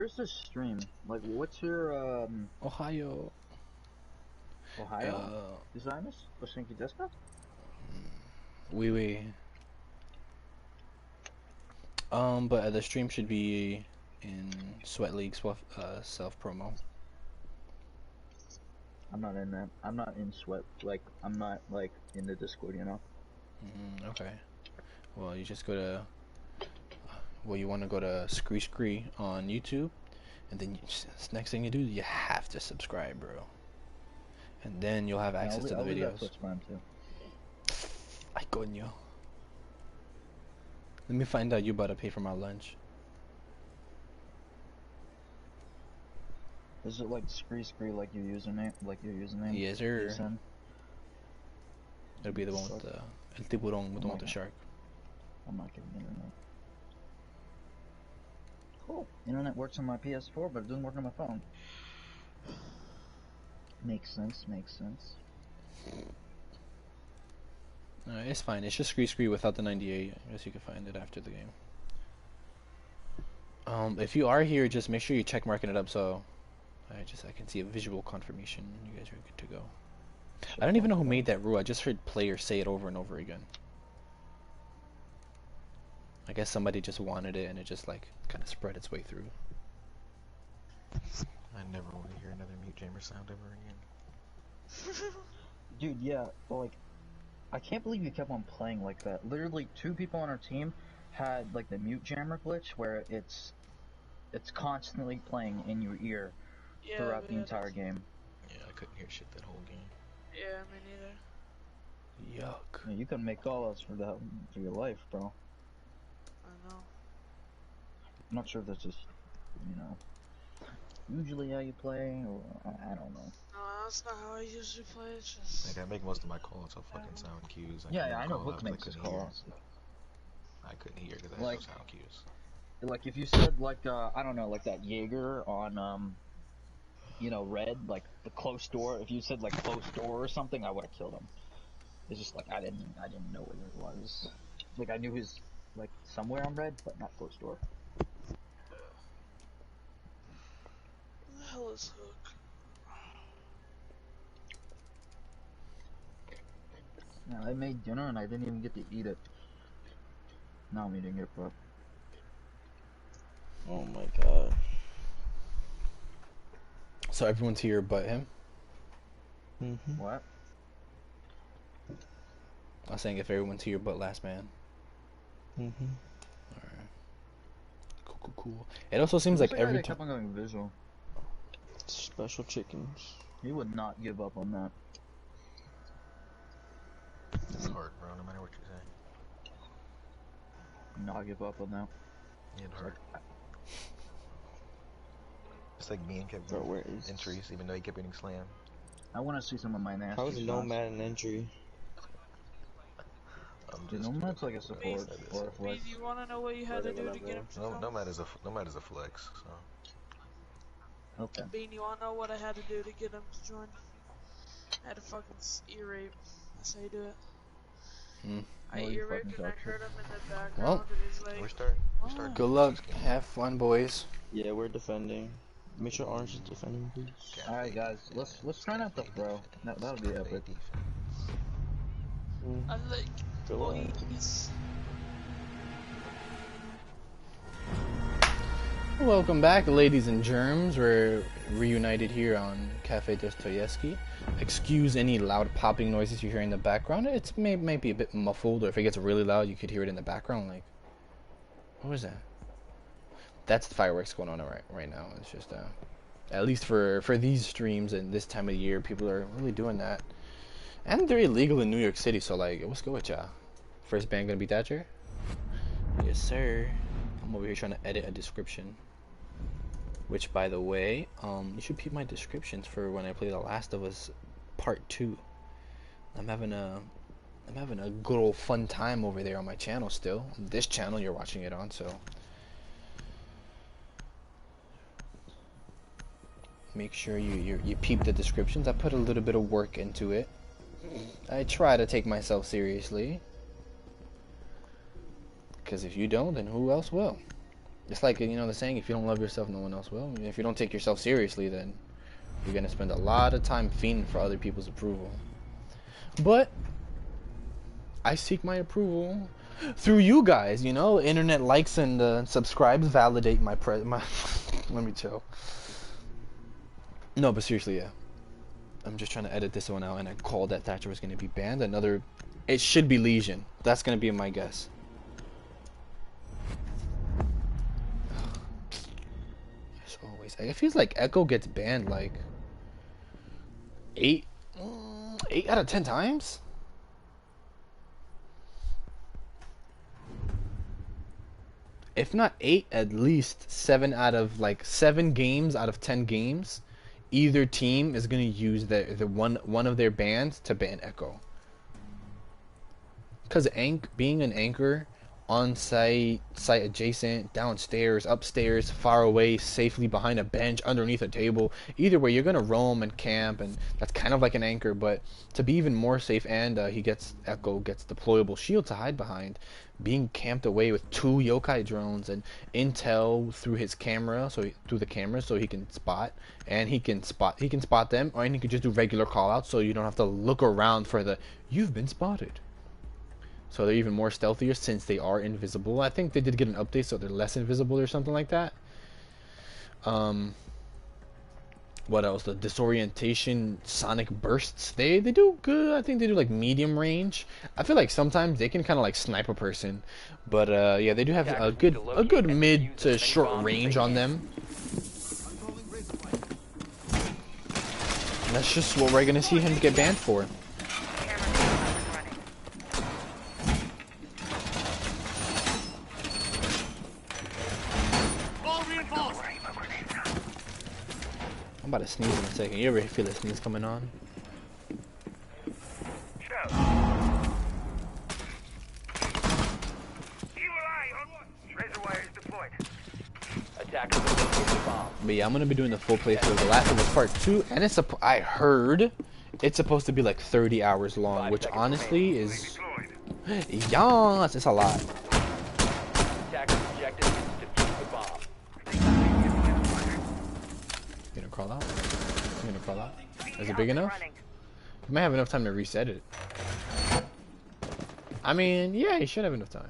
Where's this stream? Like, what's your, Ohio. Ohio? Designers? Oświęci deska? Oui. But the stream should be in Sweat League self promo. I'm not in that. I'm not in Sweat. Like, I'm not, like, in the Discord, you know? Okay. Well, you just go to... Well, you want to go to Scree on YouTube, and then next thing you do, you have to subscribe, bro. And then you'll have access to the I'll leave that videos. Twitch Prime too. Ay, coño. Let me find out you about to pay for my lunch. Is it like Scree like your username? Yes, sir. It'll be the one with the el tiburón, the one with the shark. I'm not getting internet. Cool. Internet works on my PS4, but it doesn't work on my phone. Makes sense. It's fine. It's just Scree without the 98. I guess you can find it after the game. If you are here, just make sure you check marking it up so I can see a visual confirmation. You guys are good to go. I don't even know who made that rule. I just heard players say it over and over again. I guess somebody just wanted it and it just like kind of spread its way through. I never want to hear another mute jammer sound ever again. Dude, yeah, like, I can't believe you kept on playing like that. Literally, 2 people on our team had like the mute jammer glitch where it's constantly playing in your ear throughout the entire game. Yeah, I couldn't hear shit that whole game. Yeah, me neither. Yuck. Yeah, you couldn't make callouts for your life, bro. I know. I'm not sure if that's just, you know, usually how you play, or I don't know. No, that's not how I usually play. It's just. Like, I make most of my calls off fucking sound cues. Yeah, I know Hook makes his callouts. I couldn't hear because I had no sound cues. Like, if you said, like, I don't know, like that Jaeger on, you know, red, like the close door. If you said like close door or something, I would have killed him. It's just like I didn't know where it was. Like I knew his like somewhere on red, but not close door. Who the hell is Hook? Yeah, I made dinner and I didn't even get to eat it. Now I'm eating it, but. Oh my god. So everyone's here but him? What? I was saying if everyone's here but last man. Alright. Cool. It also seems like every time. kept on going visual. Special chickens. He would not give up on that. It's hard, bro, no matter what you're saying. Not give up on that. Yeah, it's hard. It's like me and kept doing entries, even though he kept getting slammed. I want to see some of my nasty How is Nomad an entry? Dude, Nomad's like a support or a flex. Do you want to know what you had to do to get him to come? Nomad is a flex, so. Okay. Bean, you want to know what I had to do to get him to join? I had to fucking ear rape. That's how you do it. I ear raped and I heard him in the background and he's like, we start. Good luck. Have fun, boys. Yeah, we're defending. Make sure Orange is defending, please. Alright, guys, let's try not to throw. That would be epic. I like boys. Welcome back, ladies and germs. We're reunited here on Cafe Dostoevsky. Excuse any loud popping noises you hear in the background. It may be a bit muffled, or if it gets really loud, you could hear it in the background. Like, what was that? That's the fireworks going on right now. It's just, at least for these streams and this time of year, people are really doing that. And they're illegal in New York City, so like, what's good with y'all? First band gonna be Thatcher? Yes, sir. I'm over here trying to edit a description. Which, by the way, you should peep my descriptions for when I play The Last of Us Part 2. I'm having a good old fun time over there on my channel still. This channel you're watching it on, so make sure you peep the descriptions. I put a little bit of work into it. I try to take myself seriously. Because if you don't, then who else will? It's like, you know, the saying, if you don't love yourself, no one else will. If you don't take yourself seriously, then you're gonna spend a lot of time fiending for other people's approval. But I seek my approval through you guys, you know. Internet likes and subscribes validate my let me chill. No, but seriously, yeah. I'm just trying to edit this one out, and I called that Thatcher was going to be banned. It should be Legion. That's going to be my guess. As always, it feels like Echo gets banned like 8 out of 10 times. If not 8, at least 7 games out of 10 games. Either team is going to use the one of their bans to ban Echo. Because being an anchor, on site, site adjacent, downstairs, upstairs, far away, safely behind a bench, underneath a table, either way you're going to roam and camp, and that's kind of like an anchor. But to be even more safe, and Echo gets deployable shield to hide behind, being camped away with 2 yokai drones and intel through his camera, so he can spot, and he can spot them, or he can just do regular callouts, so you don't have to look around for the "you've been spotted." So they're even more stealthier since they are invisible. I think they did get an update, so they're less invisible or something like that. What else? The disorientation sonic bursts. They do good. I think they do like medium range. I feel like sometimes they can kind of like snipe a person, but yeah, they do have a good mid to short range on them. And that's just what we're gonna see him get banned for. I'm about to sneeze in a second. You ever feel a sneeze coming on? But yeah, I'm gonna be doing the full playthrough. The last one was part 2, and I heard it's supposed to be like 30 hours long, which honestly is, yes, it's a lot. Crawl out. I'm gonna crawl out. Is it big enough? You might have enough time to reset it. I mean, yeah, you should have enough time.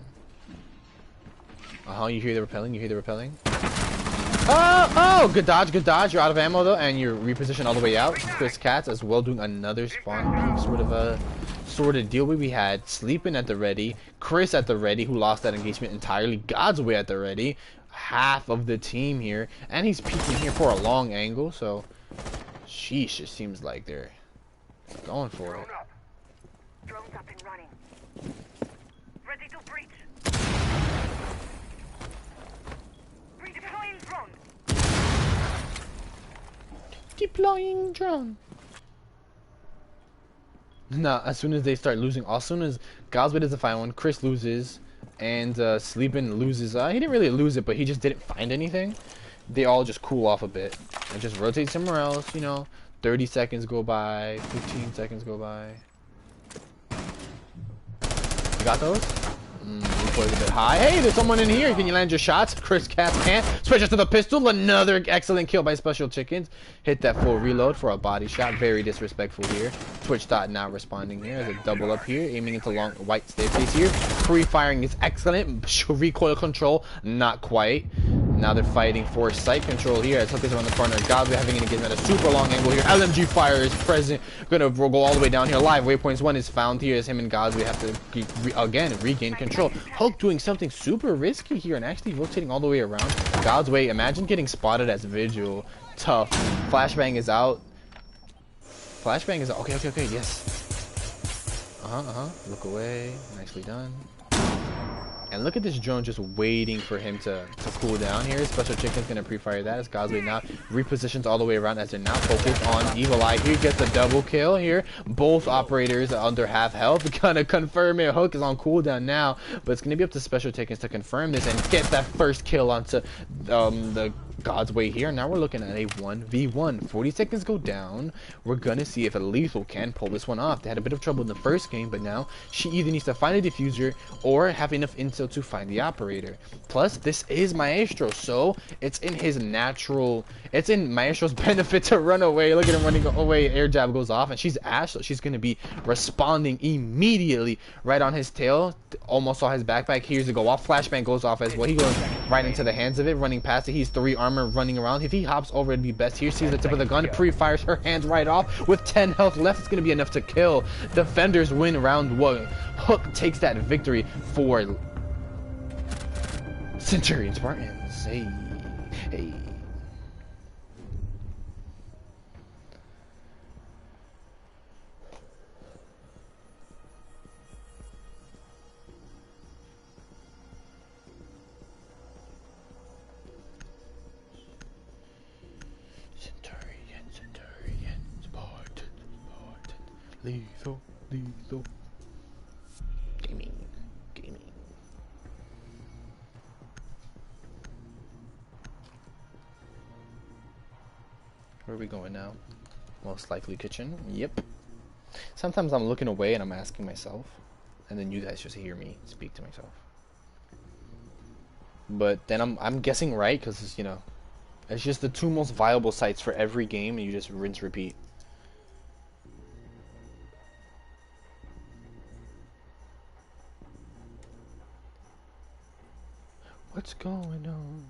You hear the repelling? You hear the repelling? Oh, good dodge, good dodge. You're out of ammo though, and you're repositioned all the way out. Chris Katz as well doing another spawn peek sort of deal. We had Sleeping at the ready, Chris at the ready, who lost that engagement entirely. God's way at the ready. Half of the team here, and he's peeking here for a long angle, so sheesh, it seems like they're going for it. Drones up and running. Ready to breach. Redeploying drone. Deploying drone. Now, as soon as they start losing, as soon as Gosway doesn't find one, Chris loses. And Sleepin loses. He didn't really lose it, but he just didn't find anything. They all just cool off a bit and just rotate somewhere else. You know, 30 seconds go by, 15 seconds go by. You got those? Recoil's a bit high. Hey, there's someone in here. Can you land your shots? Chris Katz can't. Switches to the pistol. Another excellent kill by Special Chickens. Hit that full reload for a body shot. Very disrespectful here. Twitch dot not responding here. There's a double up here. Aiming into long white staircase here. Pre-firing is excellent. Recoil control, not quite. Now they're fighting for sight control here. As Hook is around the corner. Godway having an engagement at a super long angle here. LMG fire is present. Gonna go all the way down here live. Waypoints 1 is found here as him and Godway have to again regain control. Hook doing something super risky here and actually rotating all the way around. Godway, imagine getting spotted as Vigil. Tough. Flashbang is out. Flashbang is out. Okay, yes. Look away. Nicely done. And look at this drone just waiting for him to cool down here. Special Chicken's gonna pre-fire that as Gosway now repositions all the way around as they're now focused on Evil Eye. Here gets the double kill here. Both operators are under half health. Gonna confirm it. Hook is on cooldown now, but it's gonna be up to Special Chickens to confirm this and get that first kill onto the God's way here. Now we're looking at a 1v1. 40 seconds go down. We're gonna see if a Lethal can pull this one off. They had a bit of trouble in the first game, but now she either needs to find a diffuser or have enough intel to find the operator. Plus, this is Maestro, so it's in his natural, it's in Maestro's benefit to run away. Look at him running away. Air jab goes off, and she's Ash, so she's gonna be responding immediately right on his tail. Almost saw his backpack. Here's the go off. Flashbang goes off as well. He goes right into the hands of it, running past it. He's 3 armor running around. If he hops over, it'd be best. Here, sees the tip of the gun, pre-fires her hands right off. With 10 health left, it's gonna be enough to kill. Defenders win round 1. Hook takes that victory for Centurion Spartans. Hey, hey. Centurion, Spartan, lethal, lethal. Gaming. Where are we going now? Most likely kitchen. Yep. Sometimes I'm looking away and I'm asking myself, and then you guys just hear me speak to myself. But then I'm guessing right, because you know, it's just the 2 most viable sites for every game, and you just rinse repeat. What's going on?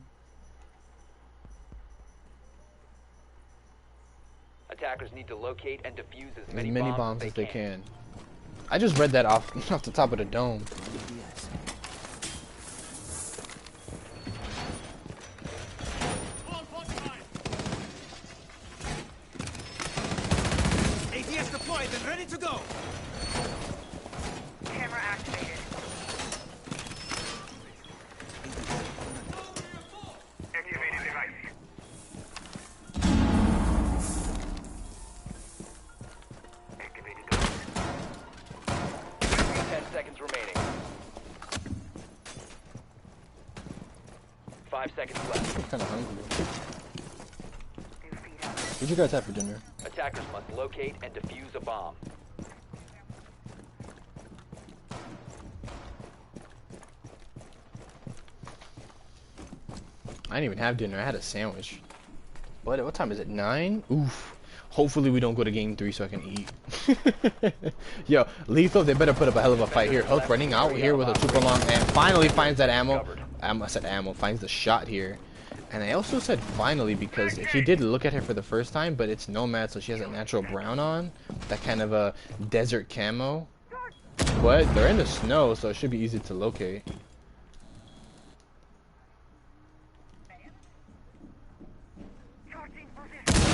Attackers need to locate and defuse as Many many bombs as they can. I just read that off the top of the dome. ATS deployed and ready to go. Camera activated. Activating device. Activated device. 10 seconds remaining. 5 seconds left. I'm kind of hungry. New feed out. What'd you guys have for dinner? Attackers must locate and defuse a bomb. I didn't even have dinner. I had a sandwich. What time is it? 9? Oof. Hopefully we don't go to game 3 so I can eat. Yo, Lethal, they better put up a hell of a fight here. Hook running out here with a super long and finally finds that ammo. I said ammo. Finds the shot here. And I also said finally because he did look at her for the first time, but it's Nomad, so she has a natural brown on. That kind of a desert camo. But they're in the snow, so it should be easy to locate. Charging position.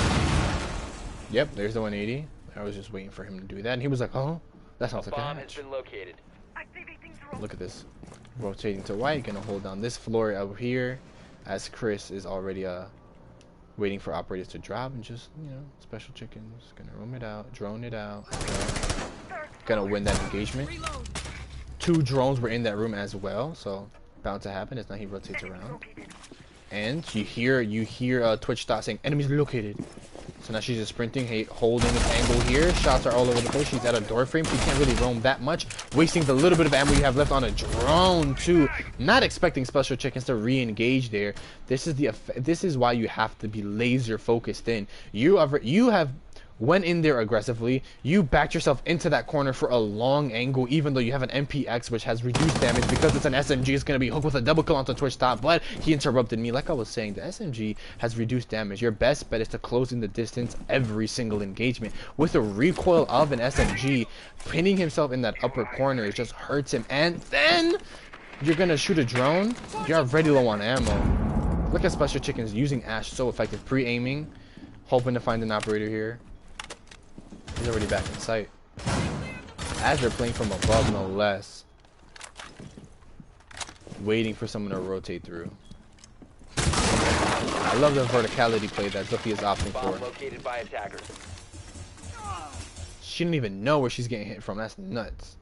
Yep, there's the 180. I was just waiting for him to do that, and he was like, "Oh, that sounds like a Bomb has hatch." been located. Activating drone. Look at this. Rotating to white, gonna hold down this floor over here, as Chris is already waiting for operators to drop and just, you know, special chickens. Gonna roam it out, drone it out. Gonna win that engagement. 2 drones were in that room as well, so bound to happen. It's not he rotates around. Located. And you hear Twitch dot saying enemies located. So now she's just sprinting, holding this angle here. Shots are all over the place. She's at a door frame. She can't really roam that much. Wasting the little bit of ammo you have left on a drone too. Not expecting special chickens to re-engage there. This is why you have to be laser focused in. You have went in there aggressively. You backed yourself into that corner for a long angle, even though you have an MPX which has reduced damage because it's an SMG. It's gonna be hooked with a double kill onto Twitch top, but he interrupted me. Like I was saying, the SMG has reduced damage. Your best bet is to close in the distance every single engagement. With a recoil of an SMG, pinning himself in that upper corner, it just hurts him. And then you're gonna shoot a drone. You're already low on ammo. Look at Special Chickens using Ash so effective, pre-aiming, hoping to find an operator here. He's already back in sight. As they're playing from above, no less. Waiting for someone to rotate through. I love the verticality play that Zuffy is opting Bomb for. located by attackers. She didn't even know where she's getting hit from. That's nuts.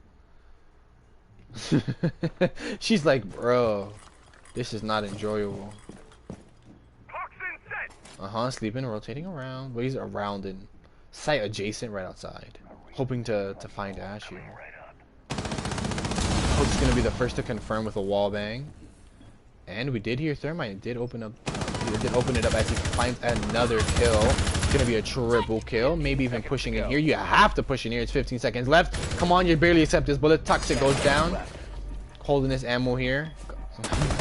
She's like, bro, this is not enjoyable. Toxin Sleeping, rotating around. But he's around and site adjacent right outside. Hoping to find Ash here. Hope's gonna be the first to confirm with a wall bang. And we did hear Thermite. It did open up as he finds another kill. It's gonna be a triple kill. Maybe even pushing in here. You have to push in here. It's 15 seconds left. Come on, you barely accept this bullet. Toxic goes down. Holding this ammo here.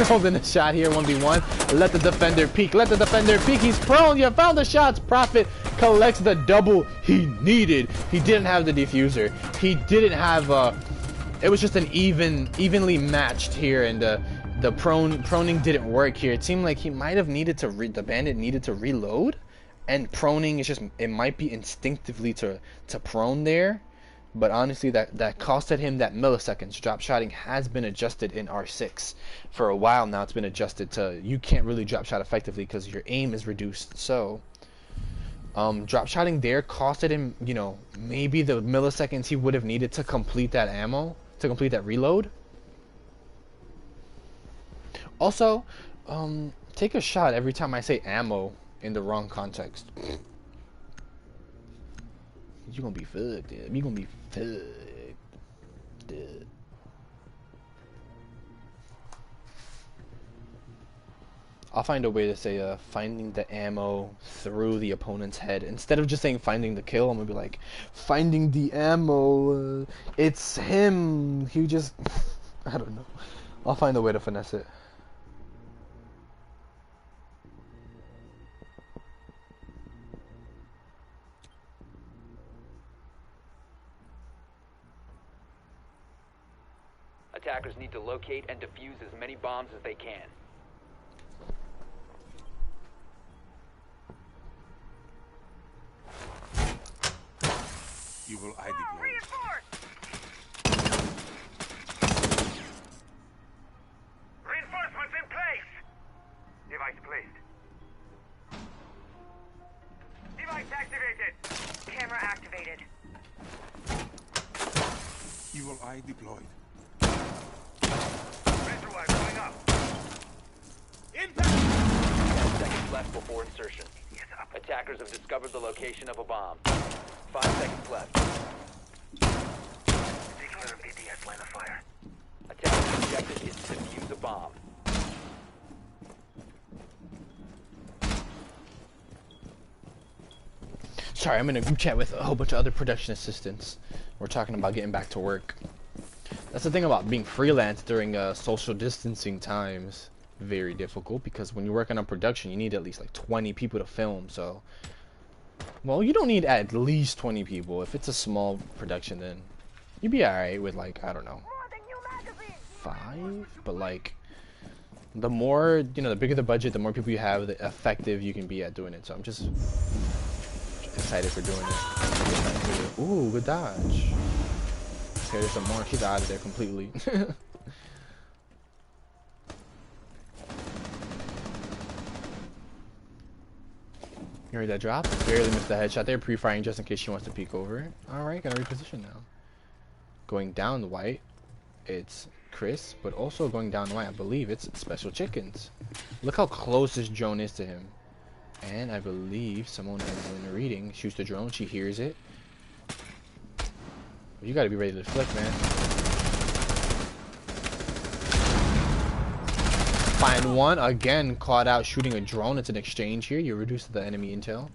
Holding a shot here, 1v1. Let the defender peek. Let the defender peek. He's prone. You found the shots. Prophet collects the double he needed. He didn't have the diffuser. He didn't have it was just an evenly matched here, and the proning didn't work here. It seemed like he might have needed to the bandit needed to reload, and proning is just, it might be instinctively to prone there. But honestly, that costed him that milliseconds. Drop shotting has been adjusted in R6 for a while now. It's been adjusted to, you can't really drop shot effectively because your aim is reduced. So drop shotting there costed him, you know, maybe the milliseconds he would have needed to complete that ammo, to complete that reload. Also, take a shot every time I say ammo in the wrong context. You're gonna be fucked, dude. You're gonna be fucked, dude. I'll find a way to say finding the ammo through the opponent's head. Instead of just saying finding the kill, I'm gonna be like, finding the ammo, it's him. He just, I don't know. I'll find a way to finesse it. Attackers need to locate and defuse as many bombs as they can. Evil eye deployed. Reinforcements in place! Device placed. Device activated! Camera activated. Evil eye deployed. Razor wire going up. Impact! 10 seconds left before insertion. Yes, up. Attackers have discovered the location of a bomb. 5 seconds left. Taking an BTS line of fire. Attackers' objective is to defuse a bomb. Sorry, I'm in a group chat with a whole bunch of other production assistants. We're talking about getting back to work. That's the thing about being freelance during social distancing times. Very difficult, because when you're working on production, you need at least like 20 people to film. So, well, you don't need at least 20 people. If it's a small production, then you'd be alright with like, I don't know, 5. But like, the more, you know, the bigger the budget, the more people you have, the effective you can be at doing it. So I'm just excited for doing it. Ooh, good dodge. Okay, there's some more. She's out of there completely. You heard that drop? Barely missed the headshot there. Pre-firing just in case she wants to peek over it. Alright, gotta reposition now. Going down the white, it's Chris, but also going down white, I believe it's Special Chickens. Look how close this drone is to him. And I believe someone is in a reading. Shoots the drone, she hears it. You gotta be ready to flick, man. Find one. Again, caught out shooting a drone. It's an exchange here. You reduce the enemy intel.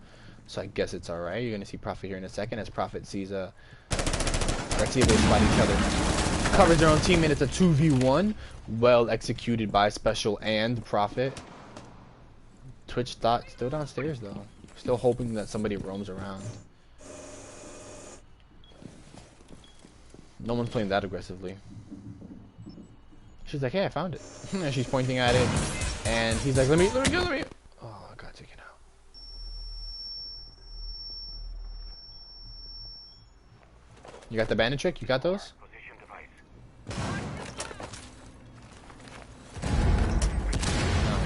So I guess it's alright. You're gonna see Prophet here in a second as Prophet sees a... Let's see if they spot each other. Covers their own teammate. It's a 2v1. Well executed by Special and Prophet. Twitch thought still downstairs though. Still hoping that somebody roams around. No one's playing that aggressively. She's like, hey, I found it. And she's pointing at it. And he's like, let me. Oh, I got taken out. You got the bandit trick? You got those? Now,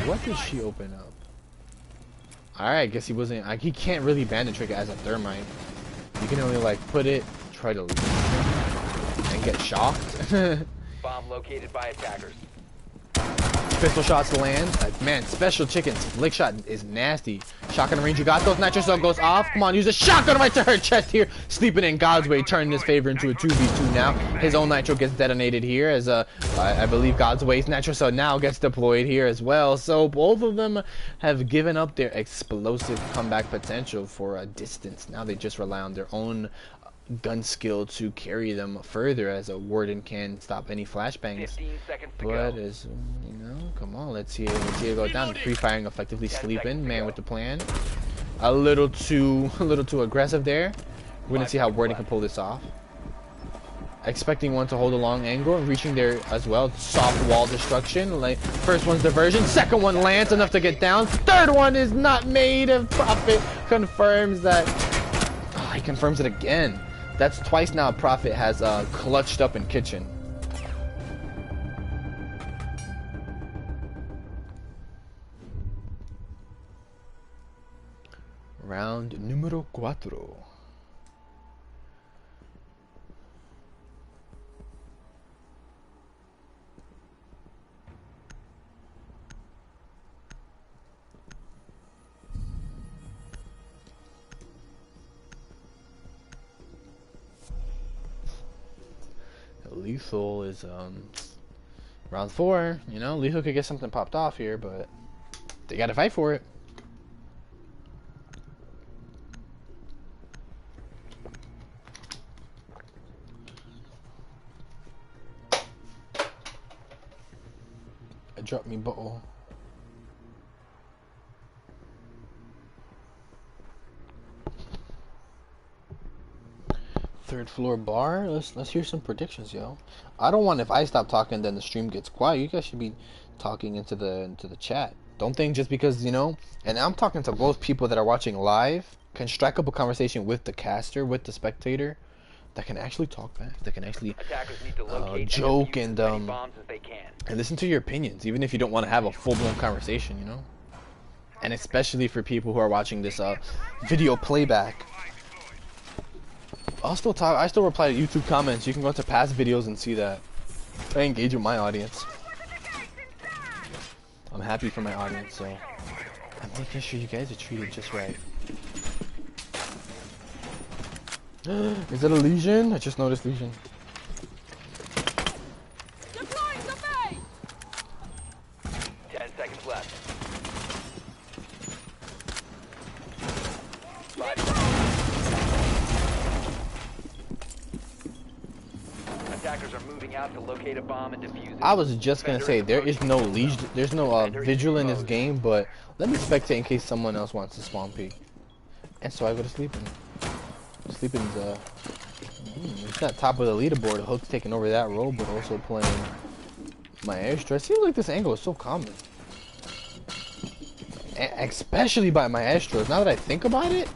what did she open up? Alright, I guess he wasn't. Like, he can't really bandit trick it as a thermite. You can only, like, put it, try to leave, and get shocked. Bomb located by attackers. Pistol shots land. Man, special chickens. Lick shot is nasty. Shotgun range, you got those. Nitro cell goes off. Come on, use a shotgun right to her chest here. Sleeping in God's way, turning his favor into a 2v2 now. His own nitro gets detonated here as I believe God's way's nitro cell now gets deployed here as well. So both of them have given up their explosive comeback potential for a distance. Now they just rely on their own gun skill to carry them further, as a warden can stop any flashbangs. 15 seconds to But go. as you know, come on, let's see it go down. Pre-firing effectively sleeping. Man with the plan. A little too aggressive there. We're gonna see how warden can pull this off. Expecting one to hold a long angle, reaching there as well. Soft wall destruction. Like first one's diversion, second one lands enough to get down. Third one is not made. Of Prophet confirms that. Oh, he confirms it again. That's twice now Prophet has clutched up in kitchen. Round número 4. Lethal is round 4. You know, Lethal could get something popped off here, but they gotta fight for it. I dropped me bottle. Third floor bar. Let's hear some predictions, yo. I don't want, if I stop talking then the stream gets quiet. You guys should be talking into the chat. Don't think just because, you know, and I'm talking to both people that are watching live, can strike up a conversation with the caster, with the spectator, that can actually talk back, that can actually joke and listen to your opinions, even if you don't want to have a full-blown conversation, you know. And especially for people who are watching this video playback. I'll still talk. I still reply to YouTube comments. You can go to past videos and see that. I engage with my audience. I'm happy for my audience, so I'm making sure you guys are treated just right. Is that a Legion? I just noticed Legion. Deploying the bay! 10 seconds left. 5. Attackers are moving out to locate a bomb and defuse it. I was just gonna say there is no Legion, there's no vigil in this game, but let me spectate in case someone else wants to spawn peek. And so I go to sleeping. Sleeping's it's not top of the leaderboard. Hook's taking over that role, but also playing Maestro. It seems like this angle is so common, especially by Maestros. Now that I think about it,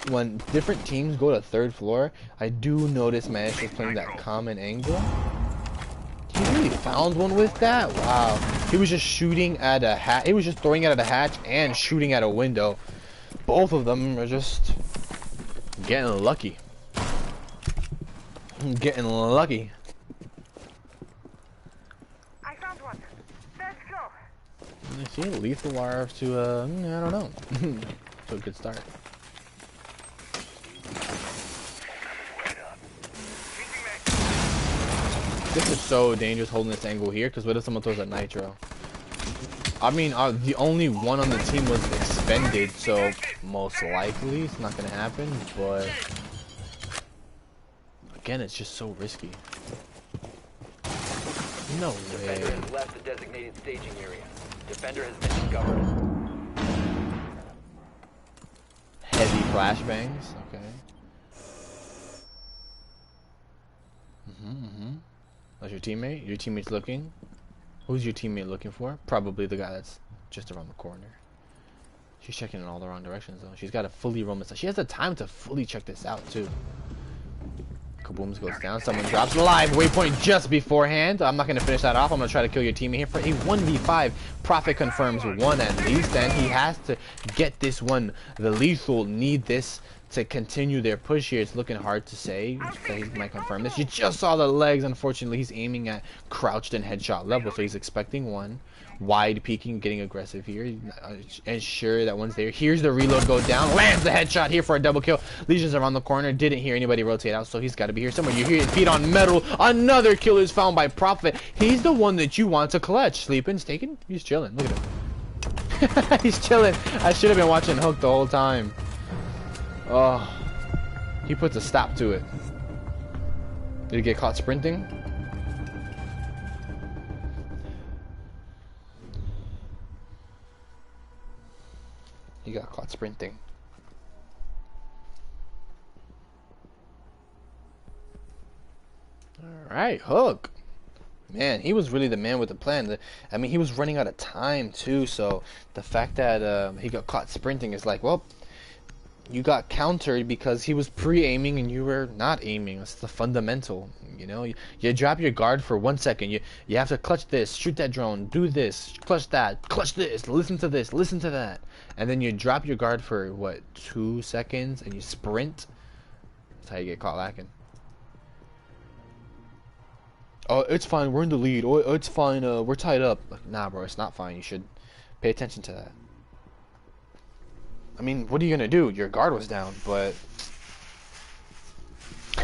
when different teams go to third floor, I do notice Maestro's playing that common angle. He really found one with that. Wow, he was just shooting at a hatch. He was just throwing it at a hatch and shooting at a window. Both of them are just getting lucky. Getting lucky. I found one. Let's go. I see lethal wire to I don't know. To a good start. This is so dangerous holding this angle here, because what if someone throws a nitro? I mean, the only one on the team was expended, so most likely it's not gonna happen, but again, it's just so risky. No way. Defender has left the designated staging area. Defender has been discovered. Heavy flashbangs, okay. That's your teammate? Your teammate's looking? Who's your teammate looking for? Probably the guy that's just around the corner. She's checking in all the wrong directions though. She's got to fully roam this. She has the time to fully check this out too. Kabooms goes down. Someone drops live waypoint just beforehand. I'm not going to finish that off. I'm going to try to kill your teammate here for a 1v5. Prophet confirms one at least, and he has to get this one. The lethal need this to continue their push here. It's looking hard to say. He might confirm this. You just saw the legs. Unfortunately, he's aiming at crouched and headshot level, so he's expecting one. Wide peeking, getting aggressive here. Ensure that one's there. Here's the reload go down. Lands the headshot here for a double kill. Legions around the corner. Didn't hear anybody rotate out, so he's got to be here somewhere. You hear his feet on metal. Another kill is found by Prophet. He's the one that you want to clutch. Sleeping's taken. He's chilling. Look at him. He's chilling. I should have been watching Hook the whole time. Oh, he puts a stop to it. Did he get caught sprinting? He got caught sprinting. Alright, Hook. Man, he was really the man with the plan. I mean, he was running out of time too, so the fact that he got caught sprinting is like, well, you got countered because he was pre-aiming and you were not aiming. That's the fundamental, you know. You drop your guard for 1 second. You have to clutch this, shoot that drone, do this, clutch that, clutch this, listen to this, listen to that. And then you drop your guard for, what, 2 seconds and you sprint. That's how you get caught lacking. Oh, it's fine, we're in the lead. Oh, it's fine, we're tied up. Like, nah, bro, it's not fine. You should pay attention to that. I mean, what are you gonna do? Your guard was down, but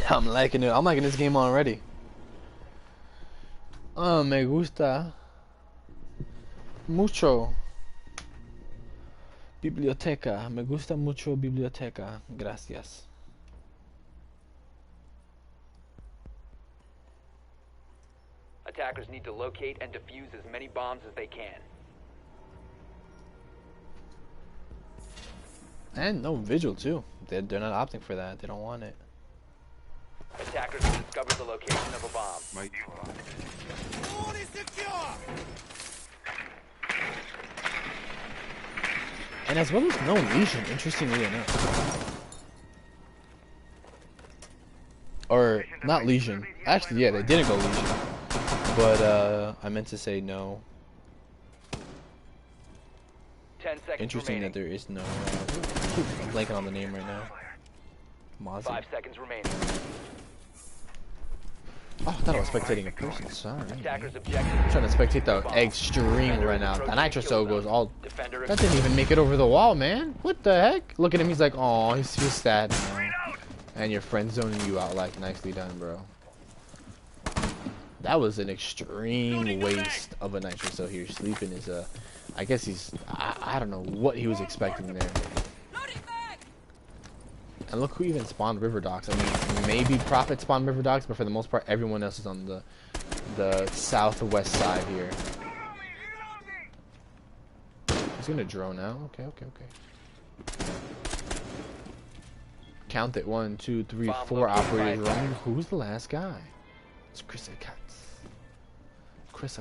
I'm liking it. I'm liking this game already. Me gusta mucho biblioteca. Me gusta mucho biblioteca. Gracias. Attackers need to locate and defuse as many bombs as they can. And no visual too. They're not opting for that. They don't want it. Attackers have discovered the location of a bomb. My And as well as no Legion, interestingly enough. Or not Legion. Actually, yeah, they didn't go Legion. But I meant to say no. 10 seconds Interesting remaining. that there is no. I'm blanking on the name right now. Mozzie. 5 seconds remaining. Oh, I thought I was spectating a person. Sorry. Attackers objective. I'm trying to spectate the extreme right now. The Nitro Cell goes all. That didn't even make it over the wall, man. What the heck? Look at him. He's like, oh, he's sad now. And your friend zoning you out, like, nicely done, bro. That was an extreme waste of a Nitro Cell here. Sleeping is a. I guess he's. I don't know what he was expecting there. And look who even spawned River Docks. I mean, maybe Prophet spawned River Docks, but for the most part, everyone else is on the southwest side here. He's gonna drone out. Okay. Count it. 1, 2, 3, 4 operators running. Who's the last guy? It's Chris Katz. Chris.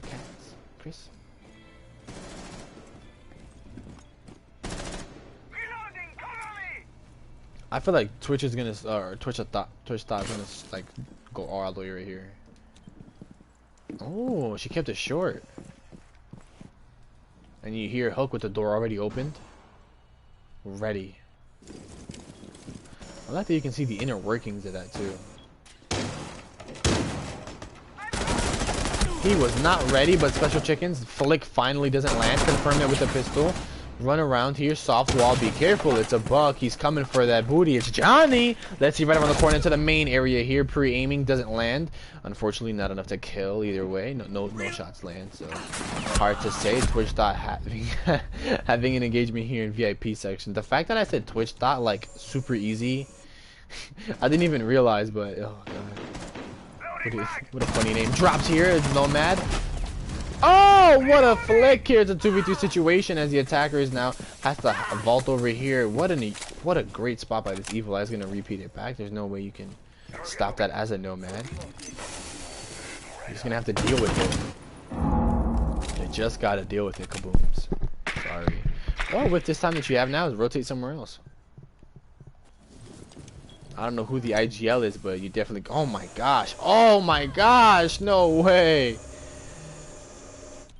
I feel like Twitch is gonna, or Twitch thought is gonna like go all the way right here. Oh, she kept it short. And you hear Hook with the door already opened. Ready. I like that you can see the inner workings of that too. He was not ready, but Special Chickens flick finally doesn't land. Confirm it with a pistol. Run around here, soft wall, be careful, it's a buck, he's coming for that booty, it's Johnny! Let's see right around the corner into the main area here, pre-aiming, doesn't land. Unfortunately, not enough to kill either way, no shots land, so hard to say. Twitch thought having an engagement here in VIP section. The fact that I said Twitch thought, like, super easy, I didn't even realize, but, oh god. What a funny name. Drops here, it's Nomad. Oh, what a flick here. It's a 2v2 situation as the attackers now has to vault over here. What a great spot by this Evil Eye. Is going to repeat it back. There's no way you can stop that as a Nomad. You're just going to have to deal with it. You just got to deal with it, kabooms. Sorry. Well, with this time that you have now, is rotate somewhere else. I don't know who the IGL is, but you definitely... Oh my gosh. Oh my gosh. No way.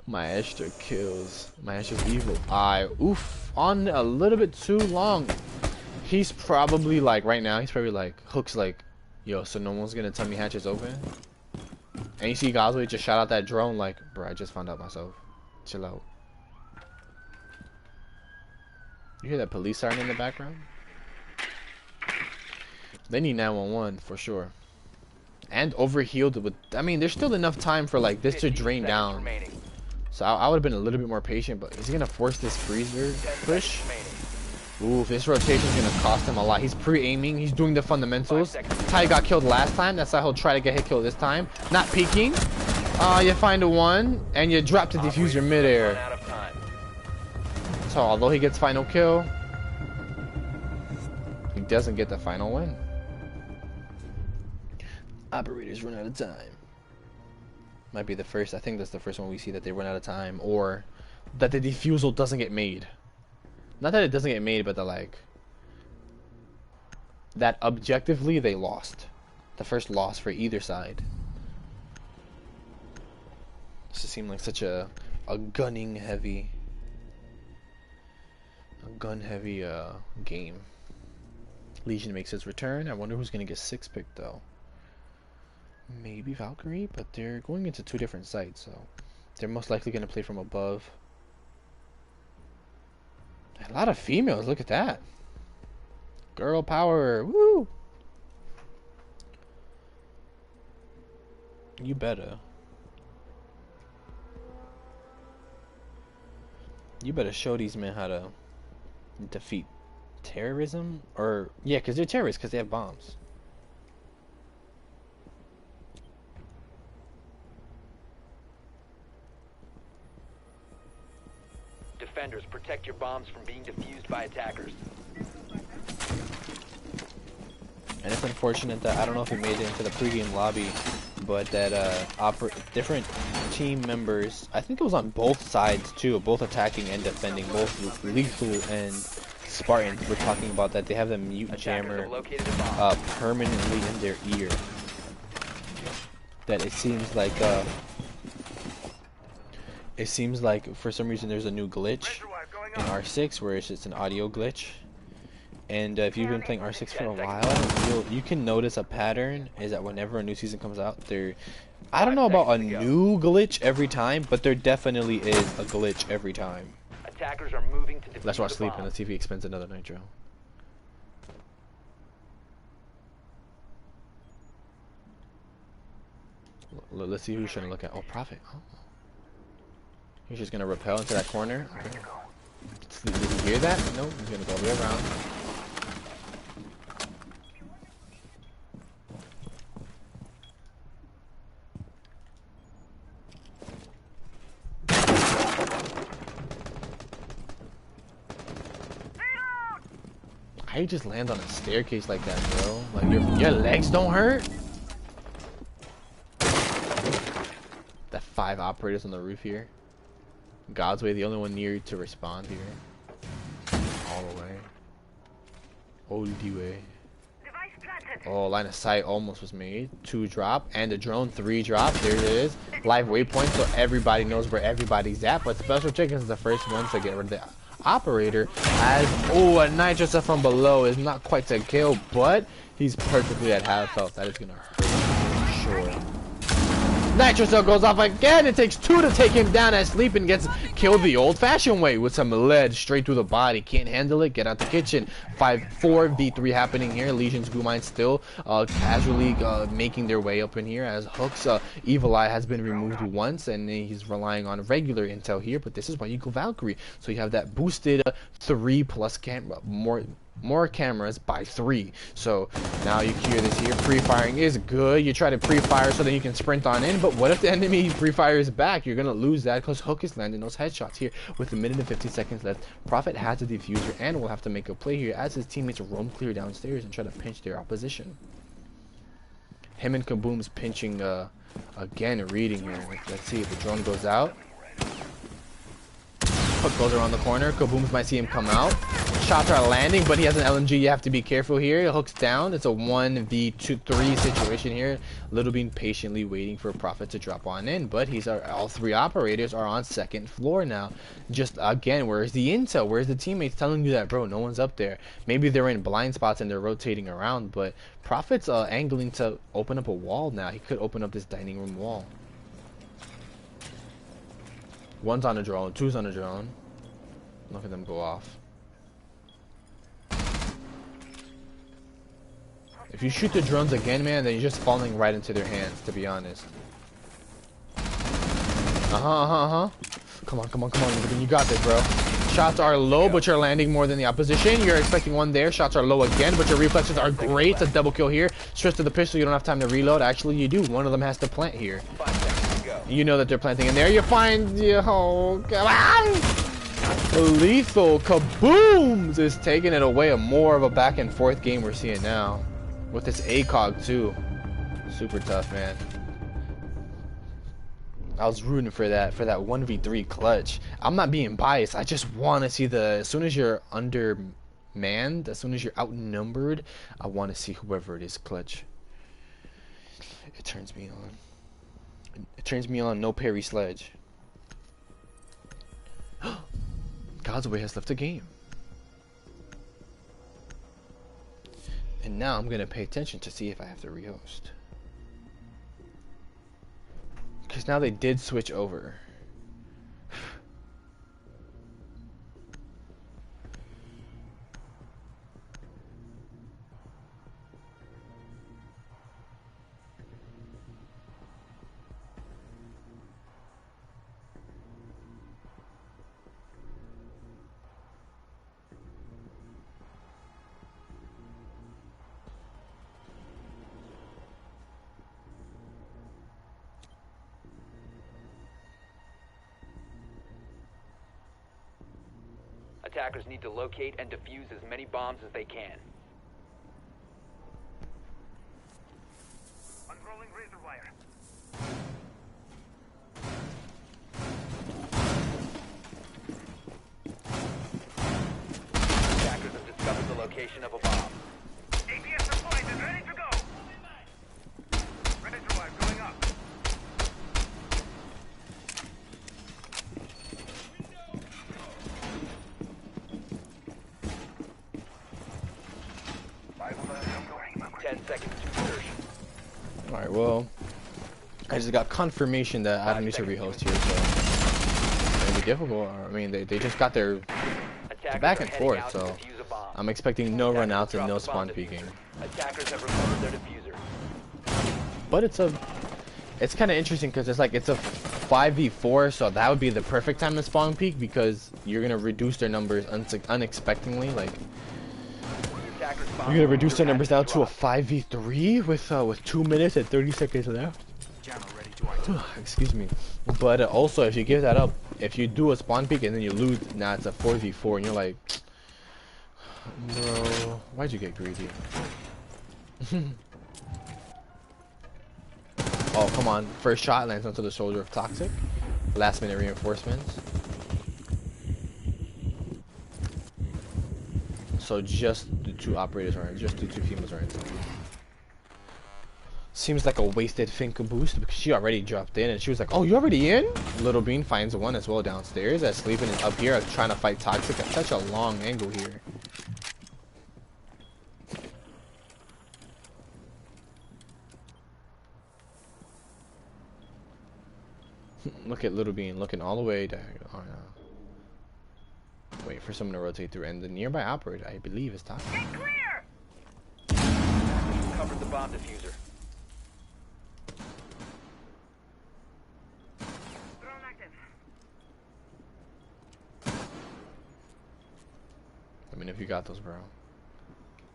Maestro kills. Maestro's Evil Eye. Oof. On a little bit too long. He's probably like, right now, he's probably like, Hook's like, yo, so no one's gonna tell me hatch is open? And you see Gosway just shot out that drone like, bro, I just found out myself. Chill out. You hear that police siren in the background? They need 911 for sure. And overhealed with, I mean, there's still enough time for like this to drain down. Remaining. So I would have been a little bit more patient, but is he gonna force this freezer push? Ooh, this rotation is gonna cost him a lot. He's pre-aiming, he's doing the fundamentals. That's how he got killed last time, that's how he'll try to get hit kill this time. Not peeking. You find a one, and you drop the diffuser midair. So although he gets final kill, he doesn't get the final win. Operators run out of time. Might be the first, I think that's the first one we see that they run out of time, or that the defusal doesn't get made. Not that it doesn't get made, but that like, that objectively they lost. The first loss for either side. This seemed like such a gun heavy game. Legion makes its return. I wonder who's gonna get 6 picked though. Maybe Valkyrie, but they're going into 2 different sites, so they're most likely gonna play from above. A lot of females, look at that. Girl power, woo! You better. You better show these men how to defeat terrorism, or yeah, because they're terrorists because they have bombs. Defenders, protect your bombs from being defused by attackers. And it's unfortunate that I don't know if he made it into the pregame lobby, but that different team members, I think it was on both sides too, both attacking and defending, both Lethal and Spartans were talking about that they have the mute jammer permanently in their ear. That it seems like for some reason there's a new glitch in R6 where it's just an audio glitch. And if you've been playing R6 for a while, you can notice a pattern is that whenever a new season comes out, I don't know about a new glitch every time, but there definitely is a glitch every time. Attackers are moving to defuse. Let's watch Sleep and let's see if he expends another nitro. Let's see who's trying to look at. Oh, Prophet. Oh. He's just gonna rappel into that corner. Okay. Did you hear that? No, he's gonna go all the way around. How you just land on a staircase like that, bro? Like your legs don't hurt? That 5 operators on the roof here. God's way, the only one near to respond here. All the way. All the way. Oh, line of sight almost was made. 2 drop, and the drone 3 drop. There it is. Live waypoint, so everybody knows where everybody's at. But Special Chickens is the first one to get rid of the operator. As a nitro set from below is not quite to kill, but he's perfectly at half health. That is gonna hurt for sure. Nitro cell goes off again. It takes 2 to take him down as Sleeping gets killed the old-fashioned way with some lead straight through the body. Can't handle it. Get out the kitchen. 5-4-V3 happening here. Legion's Goo Mine still casually making their way up in here as Hook's Evil Eye has been removed once, and he's relying on regular intel here. But this is why you go Valkyrie. So you have that boosted 3+ camera, more cameras by 3. So now you hear this here. Pre-firing is good. You try to pre-fire so that you can sprint on in, but what if the enemy pre-fires back? You're gonna lose that because Hook is landing those headshots here with 1 minute and 50 seconds left. Prophet has a diffuser and will have to make a play here as his teammates roam clear downstairs and try to pinch their opposition. Him and Kaboom's pinching again, reading here. Let's see if the drone goes out. Hook goes around the corner. Kaboom's might see him come out. Shots are landing, but he has an LMG. You have to be careful here. He hooks down. It's a 1v3 situation here. Little Bean patiently waiting for Prophet to drop on in, but all three operators are on second floor now. Just again, where's the intel? Where's the teammates telling you that, bro? No one's up there. Maybe they're in blind spots and they're rotating around, but Prophet's angling to open up a wall now. He could open up this dining room wall. One's on a drone, two's on a drone. Look at them go off. If you shoot the drones again, man, then you're just falling right into their hands, to be honest. Come on. You got this, bro. Shots are low, but you're landing more than the opposition. You're expecting one there. Shots are low again, but your reflexes are great. It's a double kill here. Straight to the pistol. You don't have time to reload. Actually, you do. One of them has to plant here. You know that they're planting in there. You find... Oh, come on! Lethal kabooms is taking it away. More of a back and forth game we're seeing now. With this ACOG too. Super tough, man. I was rooting for that 1v3 clutch. I'm not being biased. I just want to see as soon as you're undermanned, as soon as you're outnumbered, I want to see whoever it is clutch. It turns me on. It turns me on. No parry sledge. God's Way has left the game. And now I'm gonna pay attention to see if I have to rehost. Because now they did switch over. Attackers need to locate and defuse as many bombs as they can. Unrolling razor wire. Attackers have discovered the location of a bomb. APS deployed and ready to go. Razor wire going up. Alright, well, I just got confirmation that I don't need to rehost here, so it's gonna be difficult. I mean, they just got their back and forth, so I'm expecting no runouts and no spawn peeking. Attackers have recovered their diffuser. But it's kind of interesting because it's a 5v4, so that would be the perfect time to spawn peek because you're gonna reduce their numbers unexpectedly. Like, you're gonna reduce their numbers down to a 5v3 with 2 minutes and 30 seconds left. Excuse me. But also, if you give that up, if you do a spawn peek and then you lose, now it's a 4v4, and you're like, bro, why'd you get greedy? Oh, come on. First shot lands onto the shoulder of Toxic. Last minute reinforcements. So just the two operators are in, just the two females are in. Seems like a wasted Finka boost because she already dropped in and she was like, oh, you already in? Little Bean finds one as well downstairs. That's sleeping is up here trying to fight Toxic at such a long angle here. Look at Little Bean looking all the way down. Oh, no. Wait for someone to rotate through, and the nearby operator, I believe, is Toxic. Get clear! Covered the bomb diffuser. Drone active. I mean, if you got those, bro.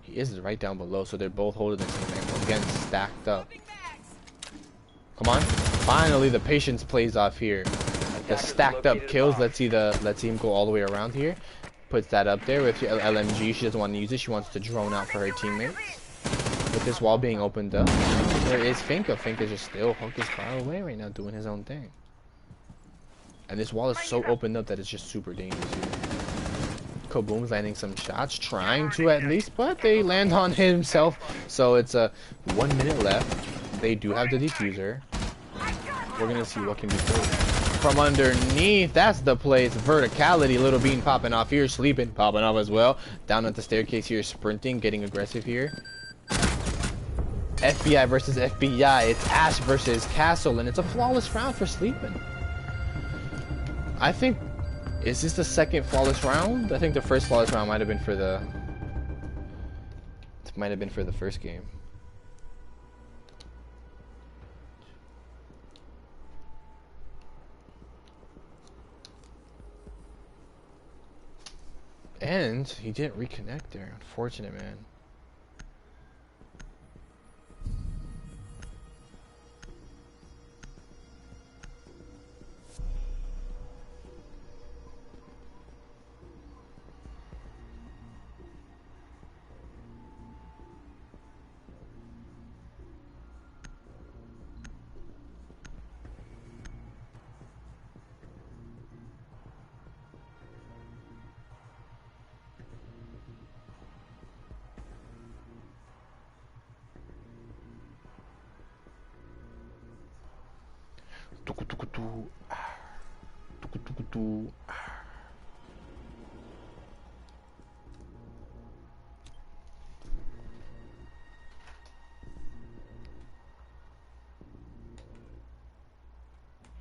He is right down below, so they're both holding the same angle. Again, stacked up. Come on. Finally, the patience plays off here. The stacked up kills. Let's see him go all the way around here. Puts that up there with your LMG. She doesn't want to use it. She wants to drone out for her teammates. With this wall being opened up, there is Finka. Finka's just still hooked his far away right now, doing his own thing. And this wall is so opened up that it's just super dangerous here. Kaboom's landing some shots, trying to at least, but they land on himself. So it's a 1 minute left. They do have the diffuser. We're gonna see what can be played from underneath. That's the play. It's verticality. Little Bean popping off here, sleeping, popping off as well. Down at the staircase here, sprinting, getting aggressive here. FBI versus FBI. It's Ash versus Castle, and it's a flawless round for sleeping. I think, is this the second flawless round? I think the first flawless round might have been for the first game. And he didn't reconnect there. Unfortunate, man.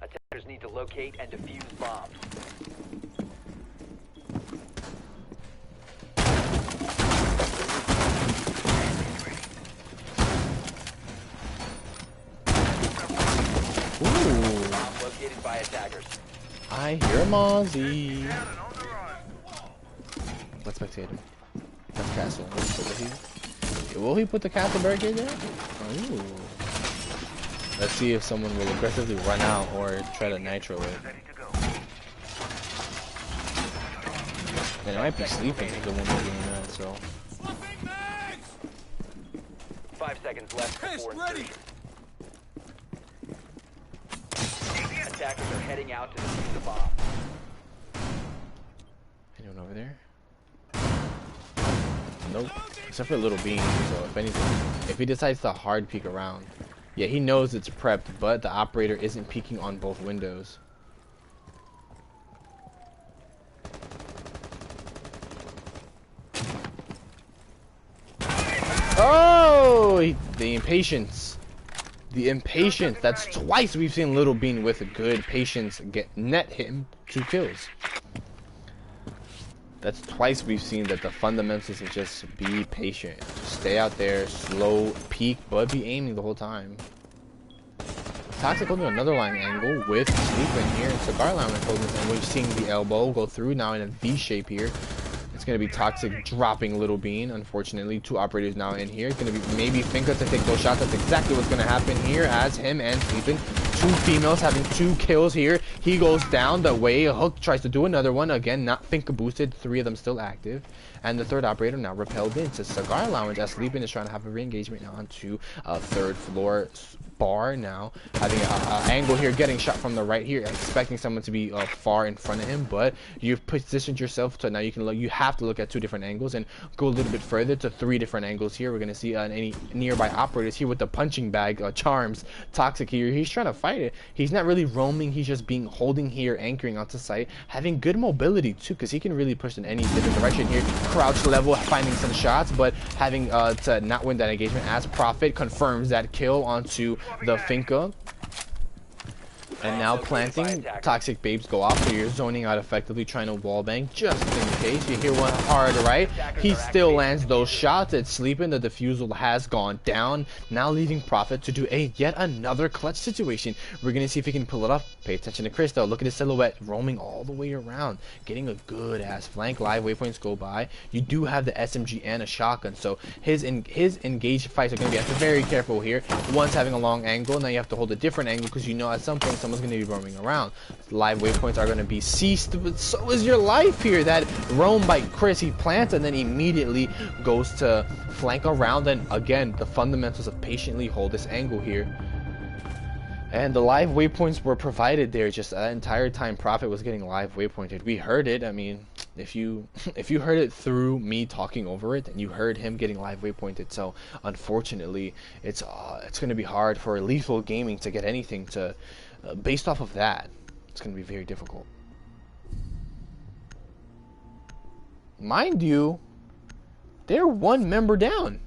Attackers need to locate and defuse bombs. Located by attackers. I hear Mozzie. Let's spectate him. That's Castle. Will he put the Castle barricade there? Ooh. Let's see if someone will aggressively run out or try to nitro it. And it might be sleeping if the one who's doing that, so. 5 seconds left before insertion. Attackers are heading out to defuse the bomb. Anyone over there? Nope. Except for Little Bean, so if anything, if he decides to hard peek around. Yeah, he knows it's prepped, but the operator isn't peeking on both windows. Oh! The impatience. The impatience. That's twice we've seen Little Bean with good patience net him 2 kills. That's twice we've seen that the fundamentals is just be patient. Stay out there, slow, peek, but be aiming the whole time. Toxic holding another line angle with Sleeping here. Cigar Lounge holding this angle. We're seeing the elbow go through now in a V shape here. It's going to be Toxic dropping Little Bean. Unfortunately, 2 operators now in here. It's going to be maybe Finka to take those shots. That's exactly what's going to happen here as him and Sleeping. 2 females having 2 kills here. He goes down the way. Hook tries to do another one. Again, not Finka boosted. 3 of them still active. And the 3rd operator now repelled into Cigar Lounge as Sleeping is trying to have a re-engagement now onto a 3rd floor bar now, having an angle here, getting shot from the right here, expecting someone to be far in front of him, but you've positioned yourself to now you have to look at 2 different angles and go a little bit further to 3 different angles here. We're gonna see any nearby operators here with the punching bag charms. Toxic here, he's trying to fight it. He's not really roaming, he's just holding here, anchoring onto site, having good mobility too, because he can really push in any different direction here. Crouch level, finding some shots, but having to not win that engagement as Prophet confirms that kill onto the Finka. And now planting, Toxic Babes go off, so you're zoning out effectively, trying to wallbang just in case. You hear one hard right, he still lands those shots. It's Sleeping, the defusal has gone down, now leaving Prophet to do yet another clutch situation. We're gonna see if he can pull it off. Pay attention to Chris though, look at his silhouette, roaming all the way around, getting a good ass flank. Live waypoints go by. You do have the SMG and a shotgun, so his engaged fights are gonna be very careful here. One's having a long angle, now you have to hold a different angle because you know at some point someone's going to be roaming around. Live waypoints are going to be ceased, but so is your life here. That roam by Chris, he plants and then immediately goes to flank around, and again the fundamentals of patiently hold this angle here. And the live waypoints were provided there, just that entire time Prophet was getting live waypointed. We heard it, I mean, If you heard it through me talking over it, and you heard him getting live waypointed, so unfortunately, it's going to be hard for Lethal Gaming to get anything to based off of that. It's going to be very difficult. Mind you, they're one member down.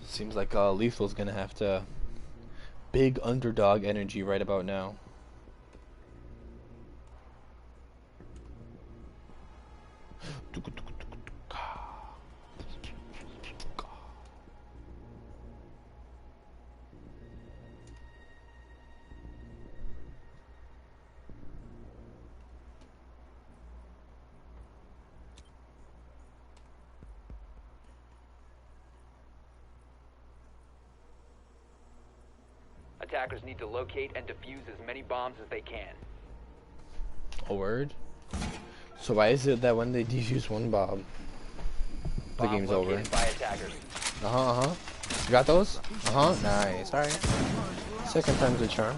Seems like Lethal's gonna have to big underdog energy right about now. Attackers need to locate and defuse as many bombs as they can. A word? So why is it that when they defuse one bomb, the Bomb game's over? located by attackers. You got those? Nice. Alright. Second time's a charm.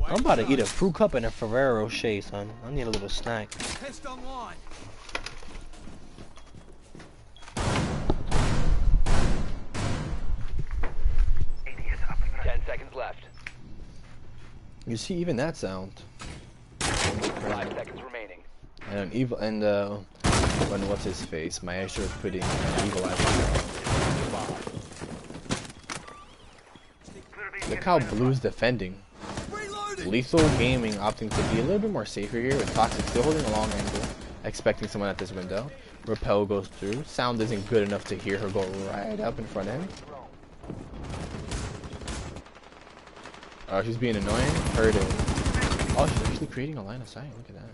I'm about to eat a fruit cup and a Ferrero Rocher, son. I need a little snack. Test online. 10 seconds left. You see, even that sound. 5 seconds remaining. And evil, and when what's his face? Maestro is putting evil eye. Look how Blue's defending. Lethal Gaming opting to be a little bit more safer here with Toxic still holding a long angle, expecting someone at this window. Repel goes through. Sound isn't good enough to hear her go right up in front of him. Oh, she's being annoying. Heard it. Oh, she's actually creating a line of sight. Look at that.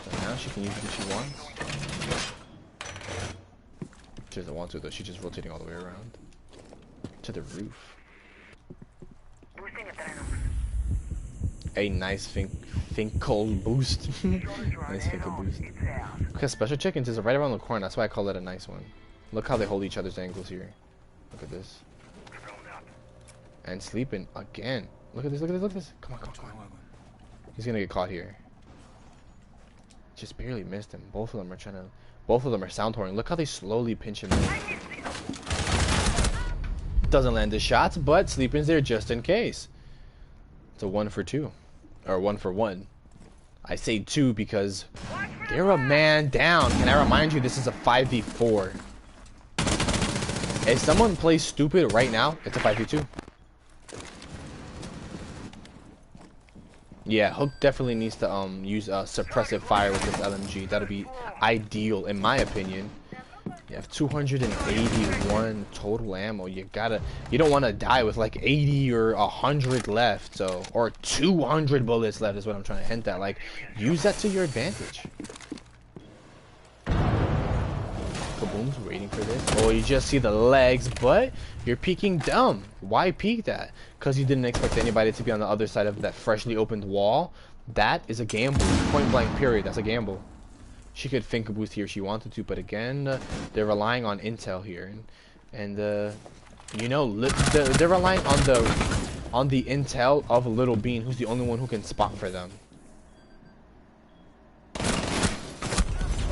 So now she can use what she wants. She doesn't want to though. She's just rotating all the way around to the roof. A nice Finkel boost. Nice Finkel boost. Because special chickens is right around the corner. That's why I call it a nice one. Look how they hold each other's angles here. Look at this. And sleeping again. Look at this, look at this, look at this. Come on, come on, come on. He's gonna get caught here. Just barely missed him. Both of them are trying to... Both of them are sound horning. Look how they slowly pinch him in. Doesn't land the shots, but Sleepin's there just in case. It's a 1 for 2. Or 1 for 1. I say 2 because they're a man down. Can I remind you, this is a 5v4. If someone plays stupid right now, it's a 5v2. Yeah, Hook definitely needs to use suppressive fire with this LMG. That'll be ideal in my opinion. You have 281 total ammo. You don't want to die with like 80 or 100 left, so, or 200 bullets left is what I'm trying to hint at. Like, use that to your advantage. Kaboom's waiting for this. Oh, you just see the legs, but you're peeking dumb. Why peek that? Because you didn't expect anybody to be on the other side of that freshly opened wall. That is a gamble. Point blank period. That's a gamble. She could think a boost here if she wanted to, but again, they're relying on intel here, and you know, they're relying on the intel of Little Bean, who's the only one who can spot for them.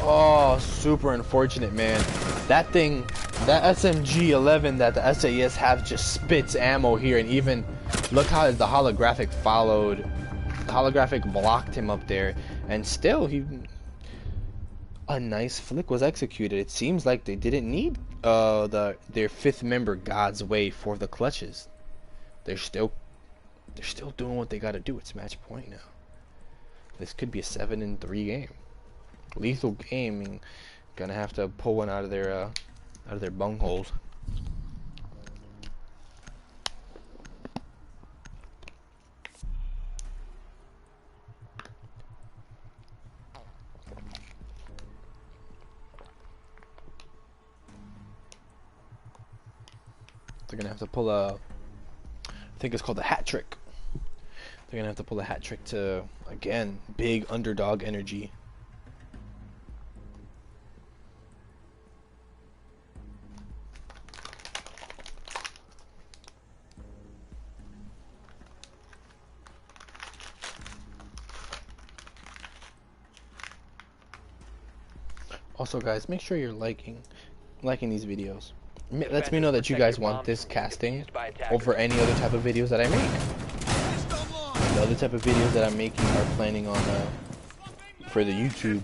Oh, super unfortunate, man. That thing, that SMG-11 that the SAS have just spits ammo here, and even look how the holographic followed. The holographic blocked him up there, and still a nice flick was executed. It seems like they didn't need their fifth member God's Way for the clutches. They're still doing what they got to do. It's match point now. This could be a 7-3 game. Lethal Gaming gonna have to pull one out of their bungholes. They're gonna have to pull a, I think it's called a hat trick. They're gonna have to pull a hat trick to, again, big underdog energy. Also, guys, make sure you're liking these videos. Lets me know that you guys want this casting over any other type of videos that I make. The other type of videos that I'm making are planning on for the YouTube,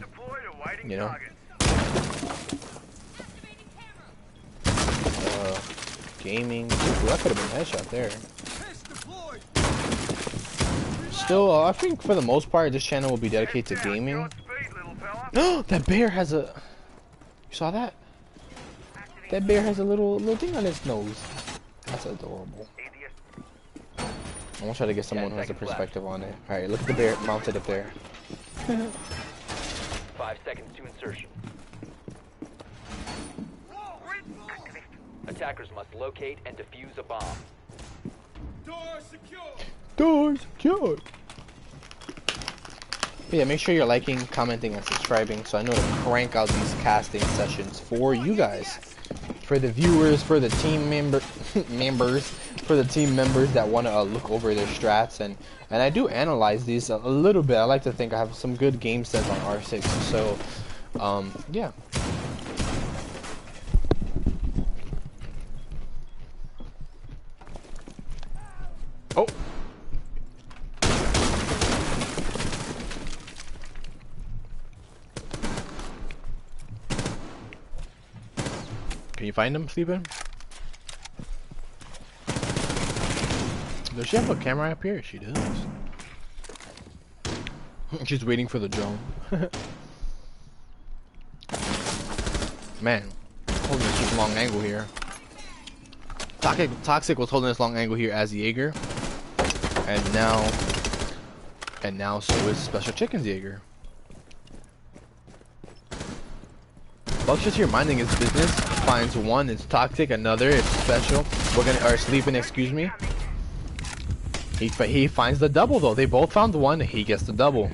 you know. Gaming. Ooh, that could have been a headshot there. Still, I think for the most part, this channel will be dedicated to gaming. That bear has a. You saw that? That bear has a little thing on its nose. That's adorable. I'm gonna try to get someone who has a perspective on it. All right, look at the bear mounted up there. 5 seconds to insertion. Attackers must locate and defuse a bomb. Door secure. Doors secured. But yeah, make sure you're liking, commenting, and subscribing so I know to crank out these casting sessions for you guys. For the viewers, for the team members, for the team members that want to look over their strats, and I do analyze these a little bit. I like to think I have some good game sets on R6, so yeah. Oh. Can you find him sleeping? Does she have a camera up here? She does. She's waiting for the drone. Man, holding this long angle here. Toxic was holding this long angle here as Jaeger, and now so is Special Chicken's Jaeger. Buck's just here minding his business. Finds one, it's Toxic. Another, it's Special. Or Sleeping, excuse me. He finds the double though. They both found one. He gets the double.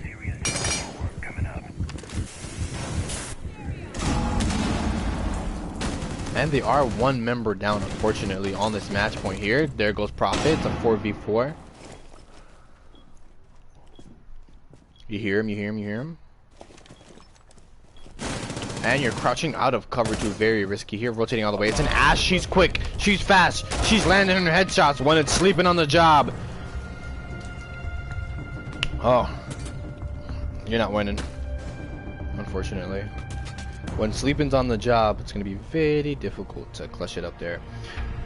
And they are one member down, unfortunately, on this match point here. There goes Prophet. It's a 4v4. You hear him, you hear him, you hear him. And you're crouching out of cover too. Very risky here. Rotating all the way. It's an Ash. She's quick. She's fast. She's landing her headshots when it's sleeping on the job. Oh. You're not winning. Unfortunately. When sleeping's on the job, it's going to be very difficult to clutch it up there.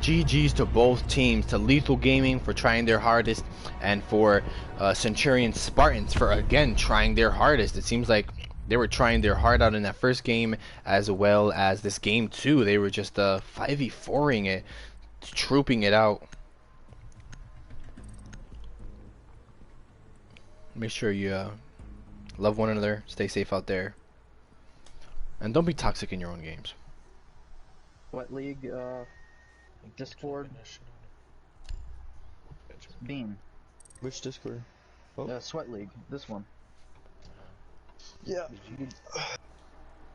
GG's to both teams, to Lethal Gaming for trying their hardest, and for Centurion Spartans for, again, trying their hardest. It seems like they were trying their heart out in that first game, as well as this game too. They were just 5v4ing it, trooping it out. Make sure you love one another, stay safe out there, and don't be toxic in your own games. What league? Discord. Beam. Which Discord? Sweat League. This one. Yeah.